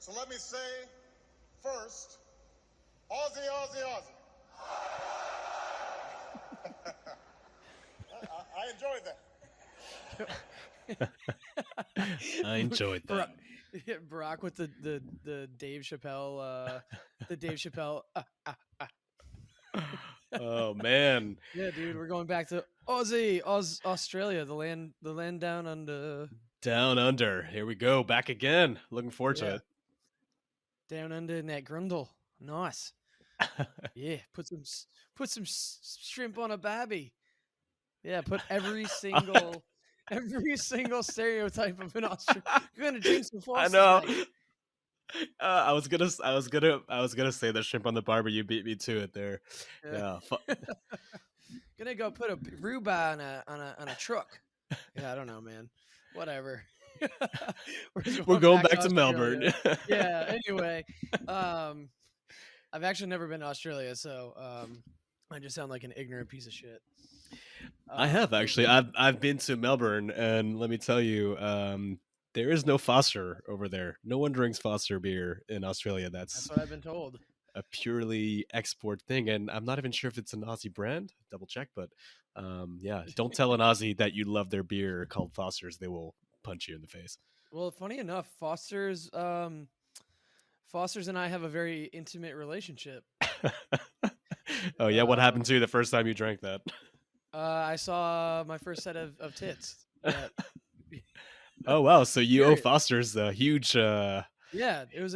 So let me say first, Aussie, Aussie, Aussie. I enjoyed that. I enjoyed that. Barack with the Dave Chappelle Oh man. Yeah, dude, we're going back to Australia, the land down under. Down under. Here we go. Back again. Looking forward to it. Down under in that grundle. Nice. Yeah, put some shrimp on a barbie. Yeah, put every single stereotype of an Australian. You're gonna drink some Foster's. I know. mate. I was gonna say the shrimp on the barber. You beat me to it there. Yeah. Gonna go put a rhubarb on a truck. Yeah, I don't know, man. Whatever. We're going back to Melbourne. Yeah. Anyway, I've actually never been to Australia, so I just sound like an ignorant piece of shit. I have actually. I've been to Melbourne, and let me tell you, there is no Foster over there. No one drinks Foster beer in Australia. That's what I've been told. A purely export thing, and I'm not even sure if it's an Aussie brand. Double check, but yeah, don't tell an Aussie that you love their beer called Foster's. They will punch you in the face. Well, funny enough, Foster's and I have a very intimate relationship. Oh yeah, what happened to you the first time you drank that? I saw my first set of tits. Oh wow, so you owe Foster's a huge. Yeah, it was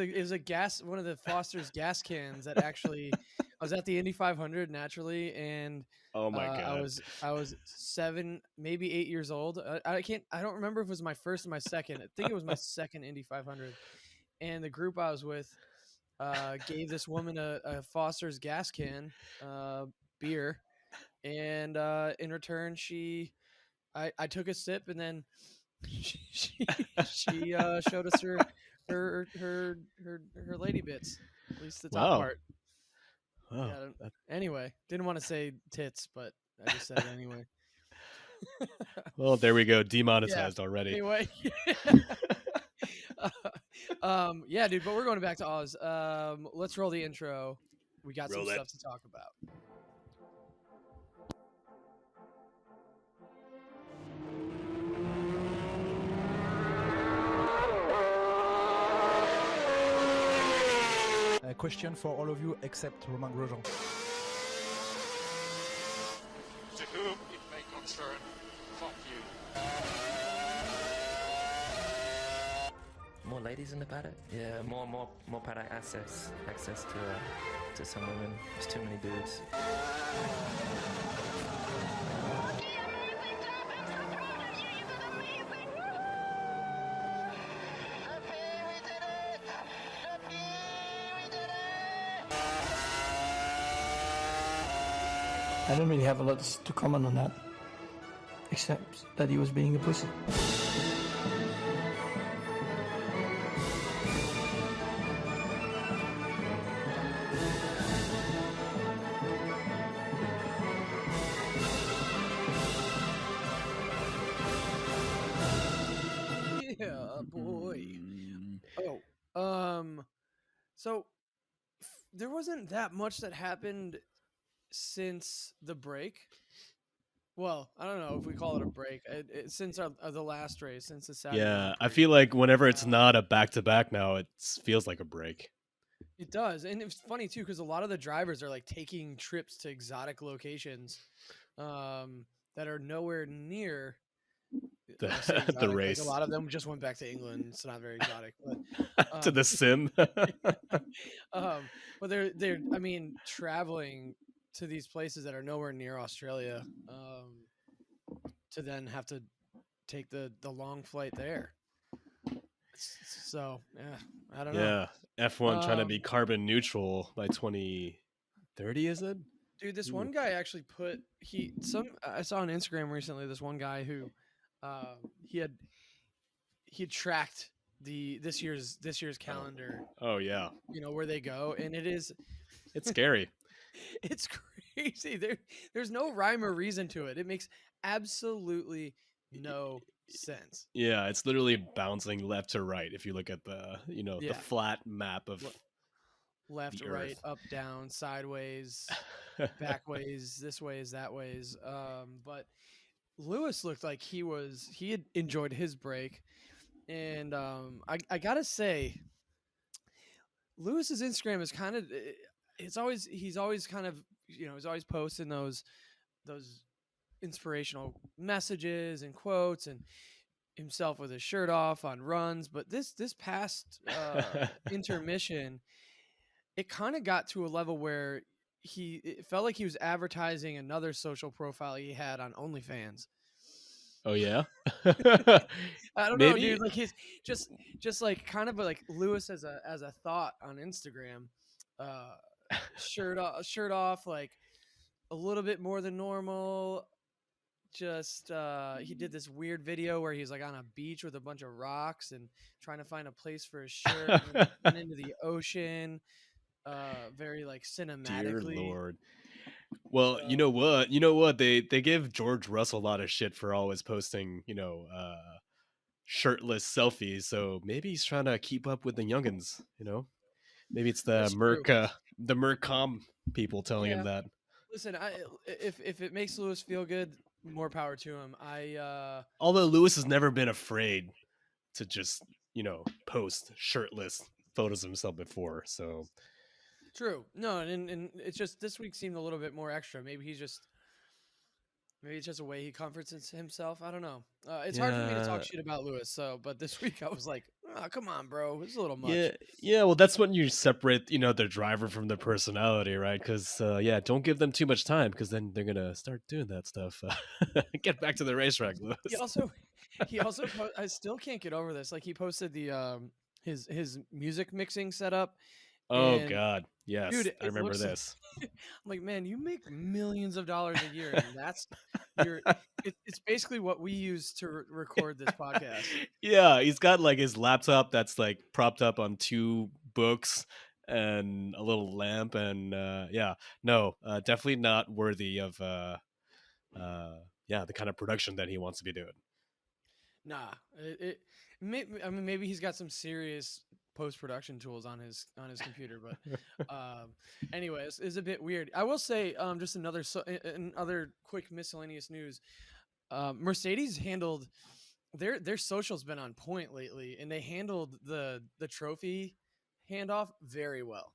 one of the Foster's gas cans that actually. I was at the Indy 500 naturally, and oh my god, I was 7, maybe 8 years old. I don't remember if it was my first or my second. I think it was my second Indy 500, and the group I was with gave this woman a Foster's gas can beer, and in return I took a sip, and then she showed us her lady bits, at least the top part. Wow. Yeah, anyway, didn't want to say tits, but I just said it anyway. Well, there we go, demonetized already. Anyway, yeah, dude, but we're going back to Oz. Let's roll the intro. We got some stuff to talk about. A question for all of you except Romain Grosjean. To whom it may concern, fuck you. More ladies in the paddock? Yeah, more paddock access to some women. There's too many dudes. I don't really have a lot to comment on that, except that he was being a pussy. Yeah, boy. So there wasn't that much that happened since the break. Well, I don't know if we call it a break. Since the last race, since the Saturday. Yeah, I feel like whenever it's not a back-to-back now, it feels like a break. It does, and it's funny too because a lot of the drivers are like taking trips to exotic locations that are nowhere near the race. Like a lot of them just went back to England. It's not very exotic, but to the sim. But they're I mean traveling to these places that are nowhere near Australia to then have to take the long flight there. So yeah, I don't know. Yeah, F1 trying to be carbon neutral by 2030, is it? Dude, this one guy actually I saw on Instagram recently this one guy who he had tracked this year's calendar. Oh yeah. You know where they go, and it's scary. It's crazy. There's no rhyme or reason to it. It makes absolutely no sense. Yeah, it's literally bouncing left to right if you look at the the Yeah. flat map of Left, the right, Earth. up, down, sideways, back ways, this ways, that ways. But Lewis looked like he had enjoyed his break, and I gotta say, Lewis's Instagram is kind of he's always kind of he's always posting those inspirational messages and quotes and himself with his shirt off on runs. But this past intermission, it kind of got to a level where it felt like he was advertising another social profile he had on OnlyFans. Oh yeah. I don't know, Maybe dude. Like he's just like kind of like Lewis as a thought on Instagram. Uh, shirt off, like a little bit more than normal. Just he did this weird video where he's like on a beach with a bunch of rocks and trying to find a place for his shirt and then went into the ocean. Very like dear cinematically. Lord. Well, you know what? You know what? They give George Russell a lot of shit for always posting, shirtless selfies. So maybe he's trying to keep up with the youngins, Maybe it's the That's true. the Mercom people telling him Yeah. that. Listen, if it makes Lewis feel good, more power to him. Although Lewis has never been afraid to just, post shirtless photos of himself before. So True. No, and it's just this week seemed a little bit more extra. Maybe it's just a way he comforts himself. I don't know. It's hard for me to talk Yeah. shit about Lewis. But this week I was like, oh, come on, bro, it's a little much. Yeah. Well, that's when you separate, the driver from the personality, right? Because don't give them too much time, because then they're gonna start doing that stuff. Get back to the racetrack, Lewis. He also I still can't get over this. Like he posted the his music mixing setup. Oh And, God, yes, dude, I remember looks like- this. I'm like, man, you make millions of dollars a year, and that's it's basically what we use to record this podcast. Yeah, he's got like his laptop that's like propped up on two books and a little lamp, and definitely not worthy of the kind of production that he wants to be doing. Nah, maybe he's got some serious post-production tools on his computer, but anyways, it's a bit weird. I will say, just another quick miscellaneous news. Mercedes handled their social's been on point lately, and they handled the trophy handoff very well.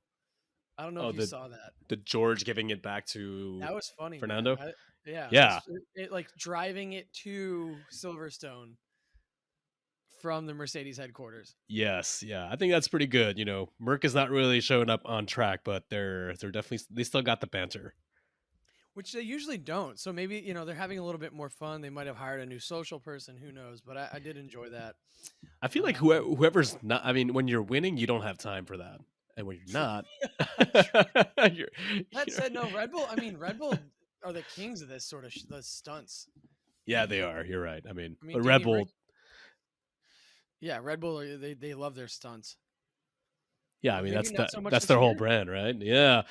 I don't know if you saw that. The George giving it back to That was funny, Fernando. man. Yeah. It like driving it to Silverstone from the Mercedes headquarters. Yes, yeah, I think that's pretty good. Merc is not really showing up on track, but they're definitely, they still got the banter, which they usually don't. So maybe they're having a little bit more fun. They might have hired a new social person. Who knows? But I did enjoy that. I feel like whoever's not. I mean, when you're winning, you don't have time for that, and when you're not, That said, no, Red Bull. I mean, Red Bull are the kings of this sort of the stunts. Yeah, they are. You're right. I mean Danny Red Bull. Rick- Yeah, Red Bull. They love their stunts. Yeah, I mean Maybe not so much that's this their whole year. brand, right? Yeah,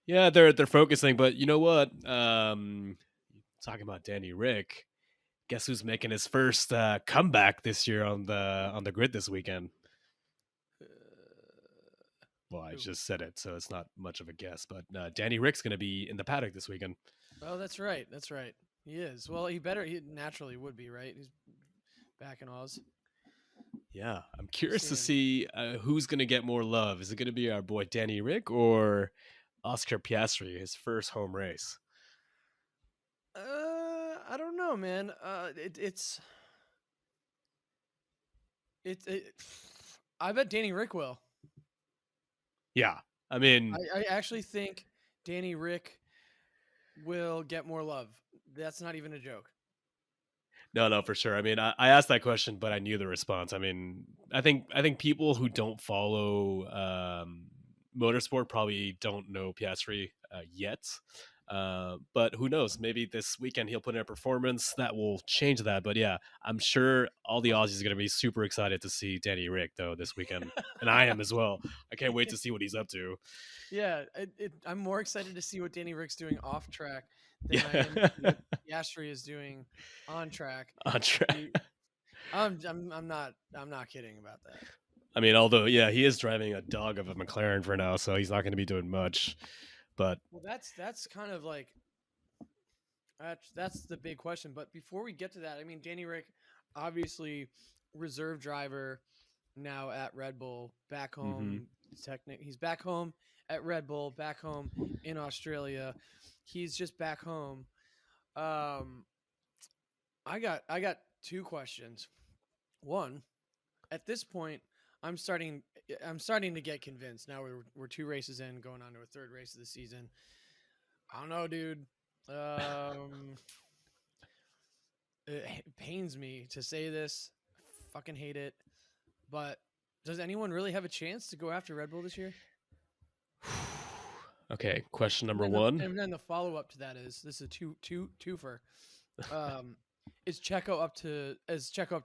yeah. They're focusing, but you know what? Talking about Danny Rick, guess who's making his first comeback this year on the grid this weekend? Well, I Who? just said it, so it's not much of a guess. But Danny Rick's going to be in the paddock this weekend. Oh, that's right. That's right. He is. Well, he naturally would be, right? He's back in Oz. Yeah, I'm curious to Seeing- see who's going to get more love. Is it going to be our boy Danny Rick or Oscar Piastri, his first home race? I don't know, man. I bet Danny Rick will. Yeah, I mean, I actually think Danny Rick will get more love. That's not even a joke. no, for sure. I mean, I asked that question, but I knew the response. I mean, I think people who don't follow motorsport probably don't know Piastri yet. But who knows? Maybe this weekend he'll put in a performance that will change that. But yeah, I'm sure all the Aussies are going to be super excited to see Danny Rick though this weekend, and I am as well. I can't wait to see what he's up to. Yeah, I'm more excited to see what Danny Rick's doing off track than I am Yeah, what Piastri is doing on track. on track. I'm not kidding about that. I mean, although yeah, he is driving a dog of a McLaren for now, so he's not going to be doing much. But Well, that's kind of like that's the big question. But before we get to that, I mean, Danny Rick, obviously reserve driver now at Red Bull, back home. He's back home at Red Bull, back home in Australia. He's just back home. Um, I got two questions. One, at this point, I'm starting to get convinced. Now we're two races in, going on to a third race of the season. I don't know, dude. It pains me to say this. I fucking hate it. But does anyone really have a chance to go after Red Bull this year? okay, question number And one. then the follow up to that is this is a twofer. Is Checo up to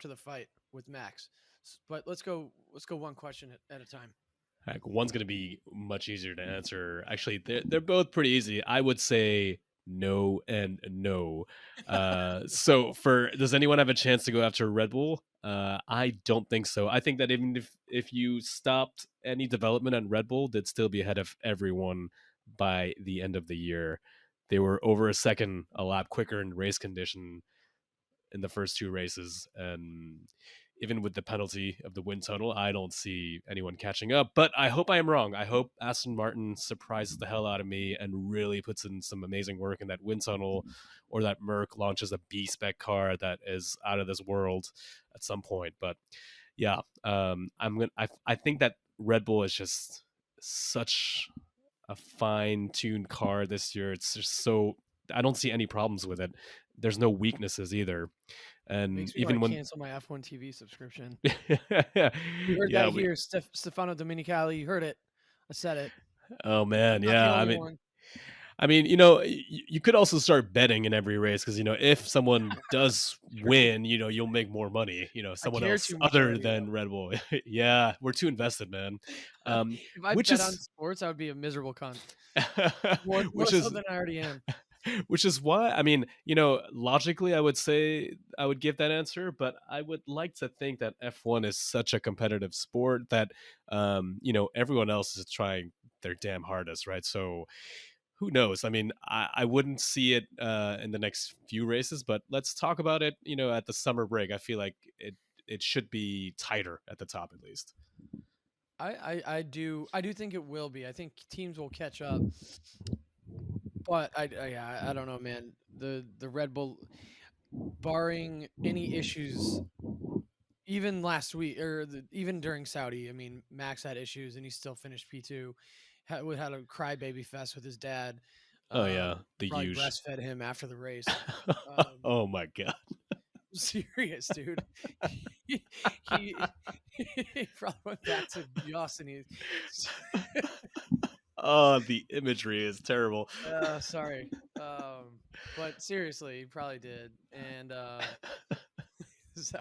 the fight with Max? But let's go one question at a time. Heck, one's going to be much easier to answer. Actually, they're both pretty easy. I would say no and no. So does anyone have a chance to go after Red Bull? I don't think so. I think that even if you stopped any development on Red Bull, they'd still be ahead of everyone by the end of the year. They were over a second a lap quicker in race condition in the first two races, and even with the penalty of the wind tunnel, I don't see anyone catching up. But I hope I am wrong. I hope Aston Martin surprises the hell out of me and really puts in some amazing work in that wind tunnel, or that Merc launches a B spec car that is out of this world at some point. But yeah, I think that Red Bull is just such a fine-tuned car this year. It's just so, I don't see any problems with it. There's no weaknesses either. And Makes me even want to when cancel my F1 TV subscription. yeah, You heard that here, Stefano Domenicali. You heard it. I said it. oh man, Not the yeah. only one. I mean, you could also start betting in every race because if someone does win, you'll make more money. Someone care else too much other already, than Red Bull. Yeah, we're too invested, man. If I Which bet on is sports, I would be a miserable cunt. More which so is than I already am. which is why, I mean, logically I would say I would give that answer, but I would like to think that F1 is such a competitive sport that everyone else is trying their damn hardest, right? So who knows? I mean, I wouldn't see it in the next few races, but let's talk about it at the summer break. I feel like it should be tighter at the top, at least. I do think it will be. I think teams will catch up. But I don't know, man. The Red Bull, barring any issues, even last week or even during Saudi, I mean, Max had issues and he still finished P2. Had a crybaby fest with his dad. Oh yeah, the probably huge breastfed him after the race. Oh my god. Serious, dude. he probably went back to Yoss and he. Oh, the imagery is terrible. Sorry. But seriously, he probably did. And so,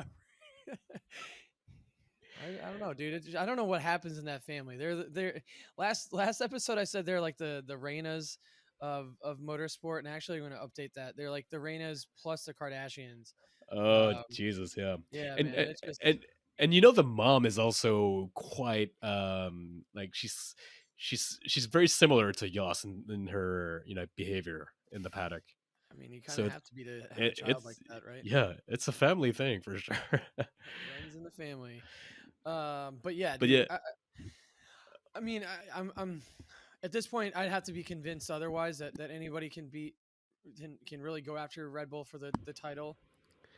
I don't know, dude. I don't know what happens in that family. They're last episode I said they're like the Reynas of motorsport, and actually I'm going to update that. They're like the Reynas plus the Kardashians. Oh Jesus, yeah. Yeah, and man. It's just and the mom is also quite like she's very similar to Yoss in her behavior in the paddock. I mean, you kind of have to be to have a child like that, right? Yeah, it's a family thing for sure. Runs in the family. But yeah, But dude, yeah, I mean, I'm at this point, I'd have to be convinced otherwise that anybody can really go after Red Bull for the title.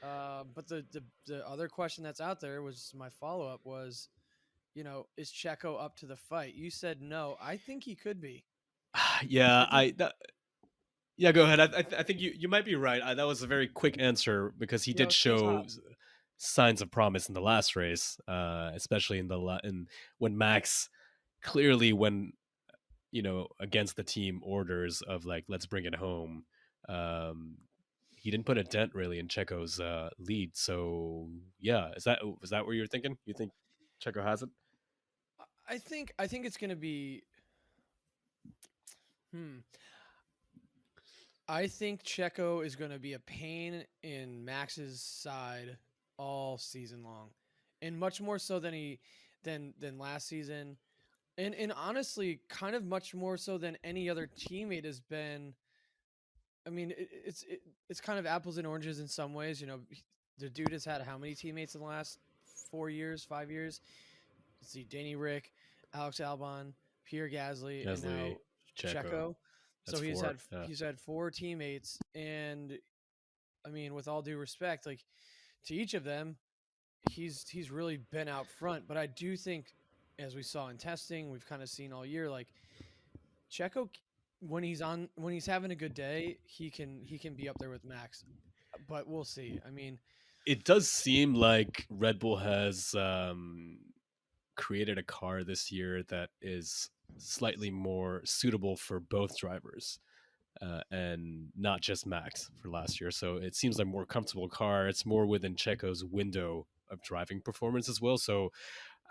But the other question that's out there was my follow up was, is Checo up to the fight? You said no. I think he could be. yeah, yeah, go ahead. I think you might be right. That was a very quick answer because he did show signs of promise in the last race, especially in when Max clearly went against the team orders of like, let's bring it home. He didn't put a dent really in Checo's lead. So yeah, is that what you're thinking? You think Checo has it? I think it's gonna be. I think Checo is going to be a pain in Max's side all season long, and much more so than last season, and honestly, kind of much more so than any other teammate has been. I mean, it's kind of apples and oranges in some ways. The dude has had how many teammates in the last 4 years, 5 years? Let's see, Danny Rick, Alex Albon, Pierre Gasly, and now Gasly, Checo. So That's he's four. had Yeah. he's had 4 teammates, and I mean, with all due respect, like to each of them, he's really been out front. But I do think, as we saw in testing, we've kind of seen all year, like Checo, when he's having a good day, he can be up there with Max. But we'll see. I mean, It does seem like Red Bull has created a car this year that is slightly more suitable for both drivers. And not just Max for last year. So it seems like a more comfortable car. It's more within Checo's window of driving performance as well. So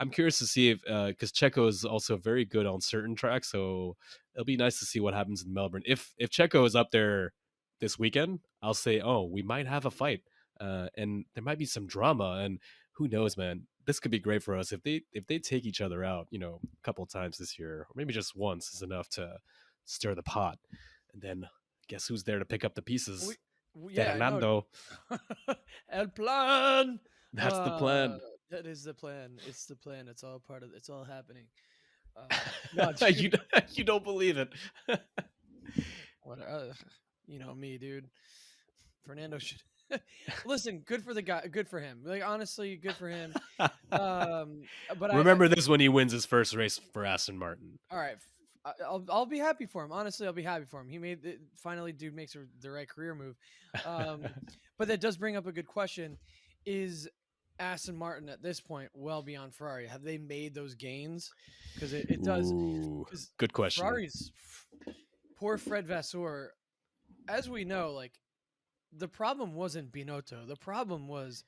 I'm curious to see if, because Checo is also very good on certain tracks. So it'll be nice to see what happens in Melbourne. If Checo is up there this weekend, I'll say, oh, we might have a fight, and there might be some drama. And who knows, man? This could be great for us if they take each other out, a couple of times this year, or maybe just once is enough to stir the pot. And then guess who's there to pick up the pieces? Yeah, Fernando. El plan. That's the plan. That is the plan. It's the plan. It's all part of. It's all happening. You don't believe it. What? Me, dude. Fernando should listen. Good for the guy. Good for him. Like honestly, good for him. But remember this when he wins his first race for Aston Martin. All right. I'll be happy for him. Honestly, I'll be happy for him. He made finally, dude makes the right career move. But that does bring up a good question: is Aston Martin at this point well beyond Ferrari? Have they made those gains? Because it does. Good question. Ferrari's poor Fred Vasseur. As we know, like the problem wasn't Binotto. The problem was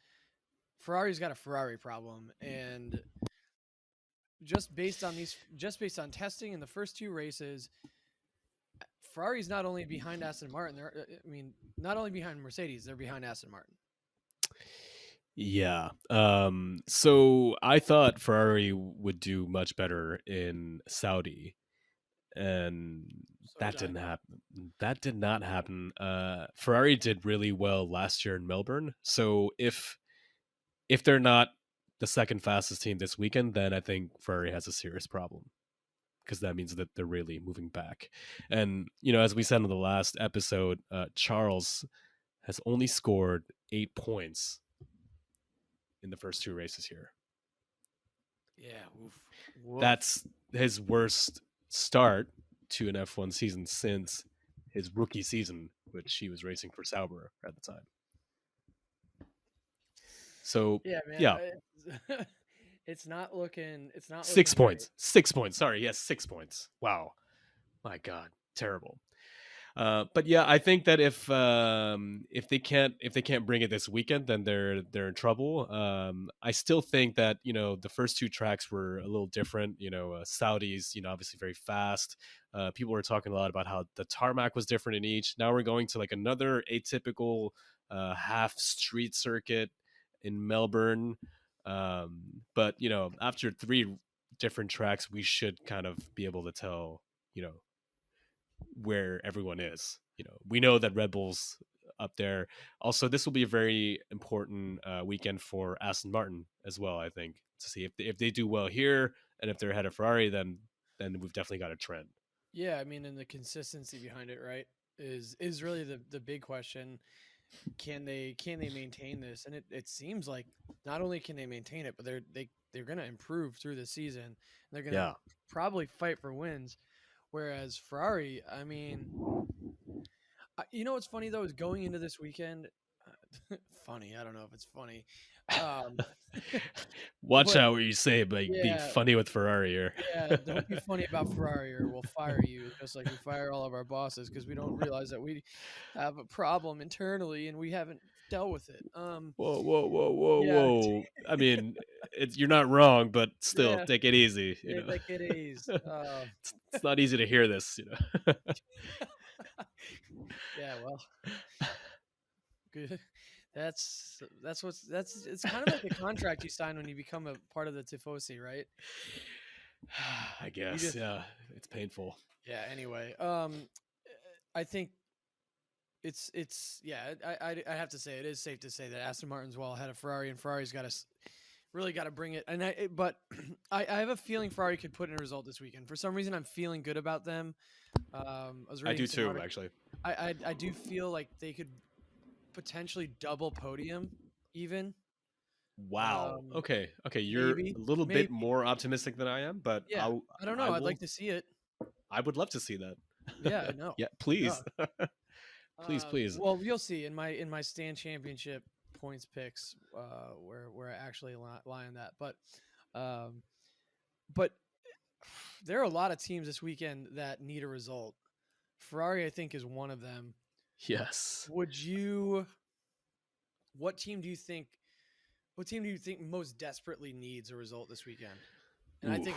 Ferrari's got a Ferrari problem, and just based on testing in the first 2 races, Ferrari's not only behind Aston Martin. Not only behind Mercedes, they're behind Aston Martin. Yeah. So I thought Ferrari would do much better in Saudi, and that didn't happen. That did not happen. Ferrari did really well last year in Melbourne. So if they're not the second fastest team this weekend, then I think Ferrari has a serious problem, because that means that they're really moving back. And, as we said in the last episode, Charles has only scored 8 points in the first 2 races here. Yeah. Oof. That's his worst start to an F1 season since his rookie season, which he was racing for Sauber at the time. So yeah, man. Yeah. It's not looking. 6 points. Great. 6 points. Sorry. Yes, 6 points. Wow. My God. Terrible. But yeah, I think that if they can't bring it this weekend, then they're in trouble. I still think that the first 2 tracks were a little different. Saudi's obviously very fast. People were talking a lot about how the tarmac was different in each. Now we're going to like another atypical half street circuit in Melbourne. But after 3 different tracks, we should kind of be able to tell where everyone is. We know that Red Bull's up there. Also, this will be a very important weekend for Aston Martin as well, I think, to see if they do well here, and if they're ahead of Ferrari, then we've definitely got a trend. Yeah, I mean, and the consistency behind it, right, is really the big question. Can they maintain this? And it seems like not only can they maintain it, but they're going to improve through the season. They're going to probably fight for wins. Whereas Ferrari, I mean, what's funny though is going into this weekend. Funny, I don't know if it's funny. Watch out what you say, but being funny with Ferrari. Yeah, don't be funny about Ferrari, or we'll fire you, just like we fire all of our bosses because we don't realize that we have a problem internally and we haven't dealt with it. Whoa! I mean, you're not wrong, but still, take it easy. Take it easy. It's not easy to hear this. Yeah, well, good. That's it's kind of like a contract you sign when you become a part of the Tifosi, right? I guess, just- yeah, it's painful. Yeah. Anyway, I think it's yeah. I have to say it is safe to say that Aston Martin's well ahead of Ferrari, and Ferrari's got to really got to bring it. And but I have a feeling Ferrari could put in a result this weekend. For some reason, I'm feeling good about them. I was I reading do some too, artic- actually. I do feel like they could potentially double podium even. Wow. Okay. You're Maybe, a little maybe. bit more optimistic than I am, but Yeah, I don't know. I I'd will. like to see it. I would love to see that. Yeah, I know. Yeah, please. Yeah. Please. Well, you'll see in my stand championship points picks where I actually lie on that. But there are a lot of teams this weekend that need a result. Ferrari, I think, is one of them. Yes. What team do you think most desperately needs a result this weekend? And I think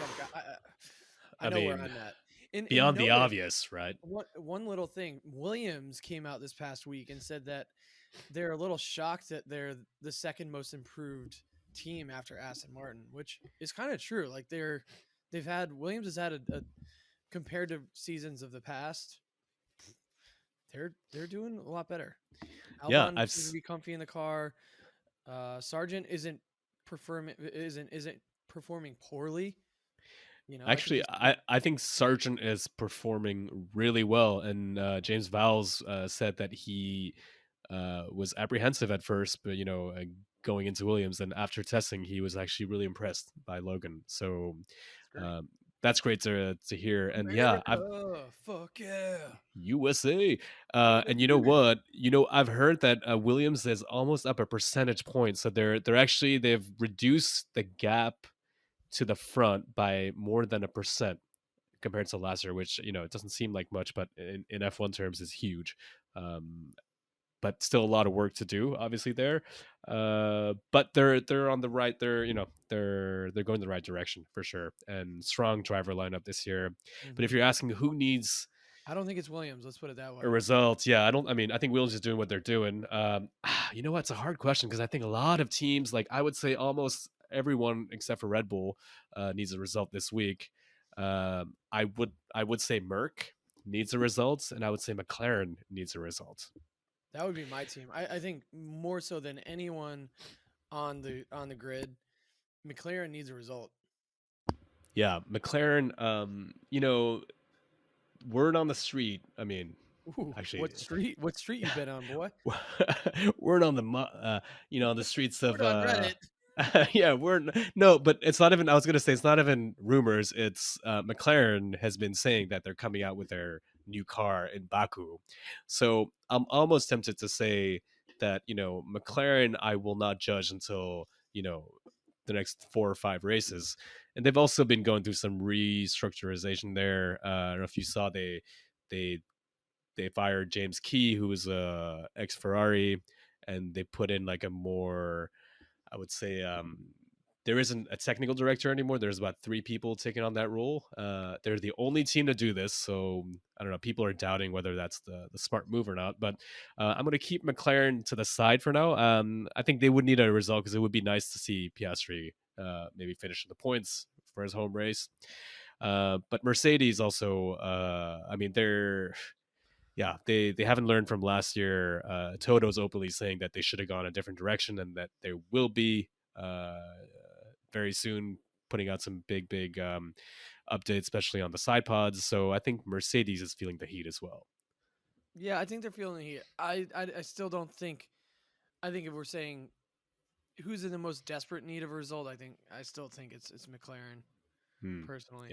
I know where mean, I'm at. And Beyond the notice obvious, right? one little thing. Williams came out this past week and said that they're a little shocked that they're the second most improved team after Aston Martin, which is kind of true. Like Williams has had a compared to seasons of the past, they're doing a lot better. Yeah, Albon seems to be comfy in the car. Sargent isn't performing poorly. You know, Actually, I think Sargent is performing really well, and James Vowles said that he was apprehensive at first, but going into Williams, and after testing, he was actually really impressed by Logan. So that's great to hear. And America, fuck yeah, USA. And you know what? I've heard that Williams is almost up a percentage point, so they've reduced the gap to the front by more than 1% compared to last year, which it doesn't seem like much, but in F1 terms is huge. But still a lot of work to do, obviously there. But they're on the right. They're going the right direction for sure, and strong driver lineup this year. Mm-hmm. But if you're asking who needs I don't think it's Williams. Let's put it that way. a result, yeah, I think Williams is doing what they're doing. You know what? It's a hard question because I think a lot of teams, like I would say almost everyone except for Red Bull, needs a result this week. I would say Merck needs a result, and I would say McLaren needs a result. That would be my team. I think more so than anyone on the grid, McLaren needs a result. Yeah, McLaren. Word on the street. I mean, Ooh, actually, what street you been on, boy? word on the streets of Word on Reddit. yeah, no, but it's not even. I was gonna say it's not even rumors. It's McLaren has been saying that they're coming out with their new car in Baku, so I'm almost tempted to say that McLaren I will not judge until the next 4 or 5 races, and they've also been going through some restructurization there. I don't know if you saw they fired James Key, who was ex Ferrari, and they put in like a more, I would say, there isn't a technical director anymore. There's about 3 people taking on that role. They're the only team to do this, so I don't know. People are doubting whether that's the smart move or not. But I'm going to keep McLaren to the side for now. I think they would need a result because it would be nice to see Piastri maybe finish in the points for his home race. But Mercedes also, I mean, they haven't learned from last year. Toto's openly saying that they should have gone a different direction and that they will be very soon putting out some big updates, especially on the side pods. So I think Mercedes is feeling the heat as well. Yeah, I think they're feeling the heat. I still don't think. I think if we're saying who's in the most desperate need of a result, I still think it's McLaren. Personally,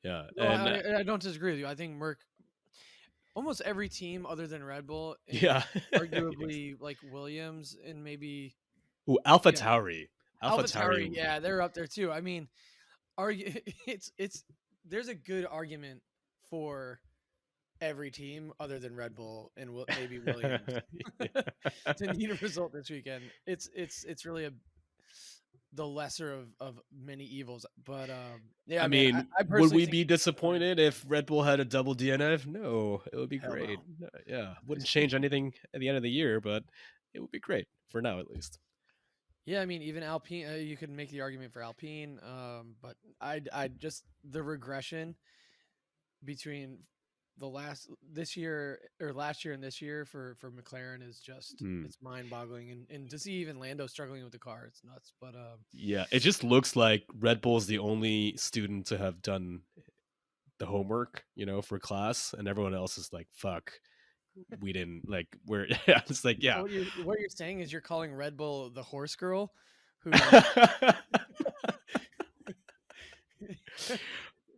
yeah. No, and I don't disagree with you. I think Merck. Almost every team other than Red Bull, arguably like Williams and maybe AlphaTauri. AlphaTauri, yeah, they're up there too. I mean, there's a good argument for every team other than Red Bull and maybe Williams to need a result this weekend. It's really the lesser of many evils. But yeah, I mean, would we be disappointed if Red Bull had a double DNF? No, it would be great. No. Yeah, wouldn't change anything at the end of the year, but it would be great for now, at least. Yeah, I mean, even Alpine, you could make the argument for Alpine, but I just the regression between last year and this year for McLaren is just it's mind-boggling, and to see even Lando struggling with the car, it's nuts. But yeah, it just looks like Red Bull's the only student to have done the homework, for class, and everyone else is like, fuck, we didn't, like, we're yeah, it's like, yeah. What you're saying is you're calling Red Bull the horse girl who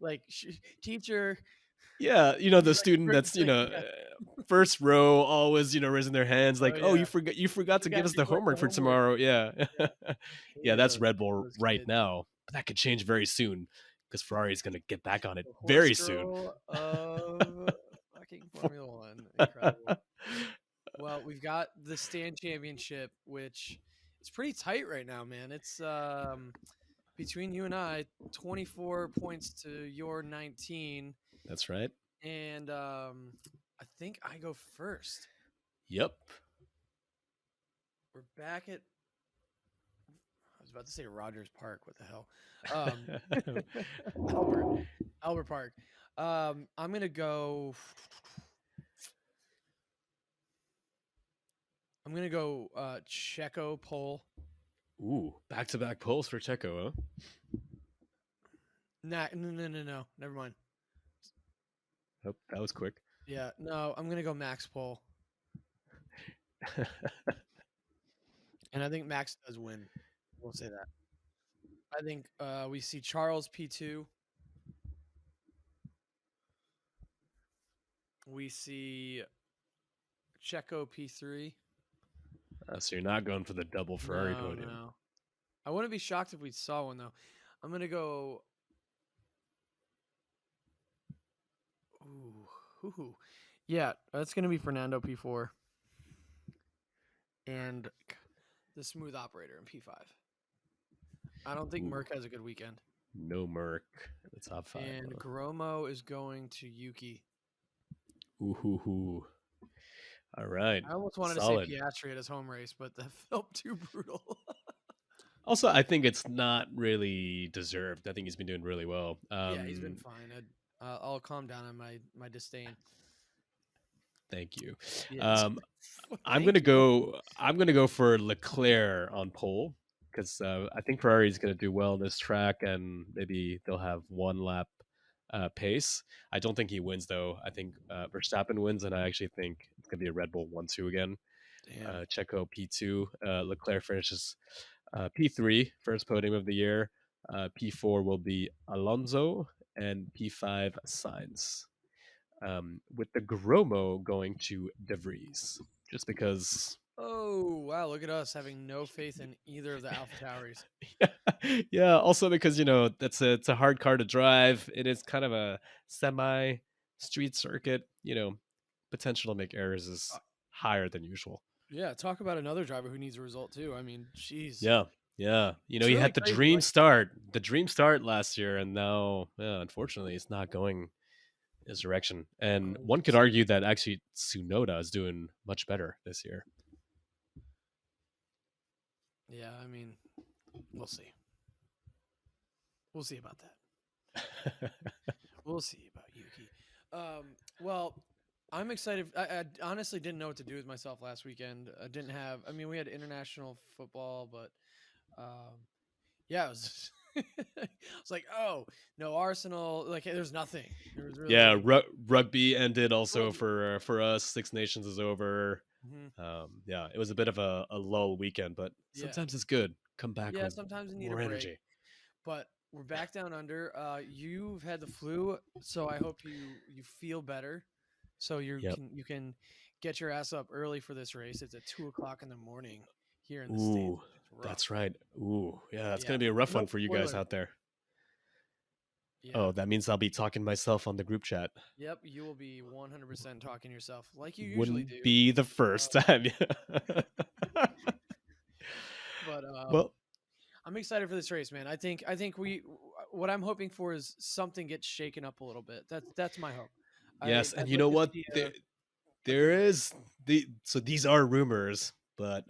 like teacher. Yeah, the student that's first row, always raising their hands like, oh, you forgot to give us the homework for tomorrow. Yeah. Yeah, that's Red Bull right now, but that could change very soon because Ferrari's going to get back on it very soon. Fucking Formula One. Incredible. Well, we've got the stand championship, which is pretty tight right now, man. It's between you and I, 24 points to your 19. That's right. And I think I go first. Yep. We're back at, I was about to say Rogers Park. What the hell? Albert Park. I'm going to go Checo pole. Ooh, back-to-back poles for Checo, huh? No. Never mind. Oh, that was quick. Yeah, no, I'm going to go Max pole. And I think Max does win. We'll say that. I think we see Charles P2. We see Checo P3. So you're not going for the double Ferrari podium. No. I wouldn't be shocked if we saw one, though. I'm going to go... Ooh. Yeah, that's going to be Fernando P4. And the smooth operator in P5. I don't think Merck has a good weekend. No Merck. The top 5. And Gromo is going to Yuki. Ooh. All right. I almost wanted to say Piastri at his home race, but that felt too brutal. Also, I think it's not really deserved. I think he's been doing really well. Yeah, he's been fine. I'll calm down on my disdain. Thank you. Yes. I'm gonna go for Leclerc on pole because I think Ferrari is gonna do well on this track, and maybe they'll have one lap pace. I don't think he wins though. I think Verstappen wins, and I actually think it's gonna be a Red Bull 1-2 again. Checo P2. Leclerc finishes P3, first podium of the year. P4 will be Alonso, and P5 Sainz. With the Gromo going to De Vries, just because. Oh wow! Look at us having no faith in either of the AlphaTauris. Yeah. Also because it's a hard car to drive. It is kind of a semi street circuit. Potential to make errors is higher than usual. Yeah. Talk about another driver who needs a result too. I mean, jeez. Yeah. He really had the dream start last year, and now, unfortunately, it's not going his direction. And one could argue that actually Tsunoda is doing much better this year. Yeah, I mean, we'll see. We'll see about that. We'll see about Yuki. Well, I'm excited. I honestly didn't know what to do with myself last weekend. We had international football, but yeah, it was it's like, oh no, Arsenal, like there's nothing. There was really rugby ended also for us. Six Nations is over. Yeah, it was a bit of a lull weekend, but sometimes it's good. Come back with sometimes you need more a break. energy. But we're back down under. You've had the flu, so I hope you feel better, so you can get your ass up early for this race. It's at 2:00 in the morning here in the States. That's right. Ooh, yeah, that's gonna be a rough one for you guys out there. Yeah. Oh, that means I'll be talking to myself on the group chat. Yep, you will be 100% talking to yourself like you Wouldn't usually do. Be the first time. But well, I'm excited for this race, man. I think what I'm hoping for is something gets shaken up a little bit. That's my hope. Yes, and you know what? There is so these are rumors. but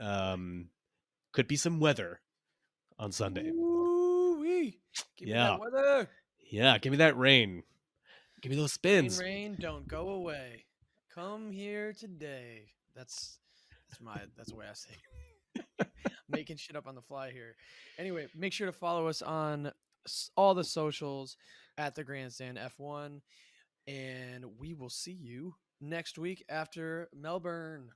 could be some weather on Sunday. Ooh-wee. Give me Yeah. that weather. Yeah, give me that rain. Give me those spins. Rain, don't go away. Come here today. That's the way I say it. Making shit up on the fly here. Anyway, make sure to follow us on all the socials at the Grandstand F1, and we will see you next week after Melbourne.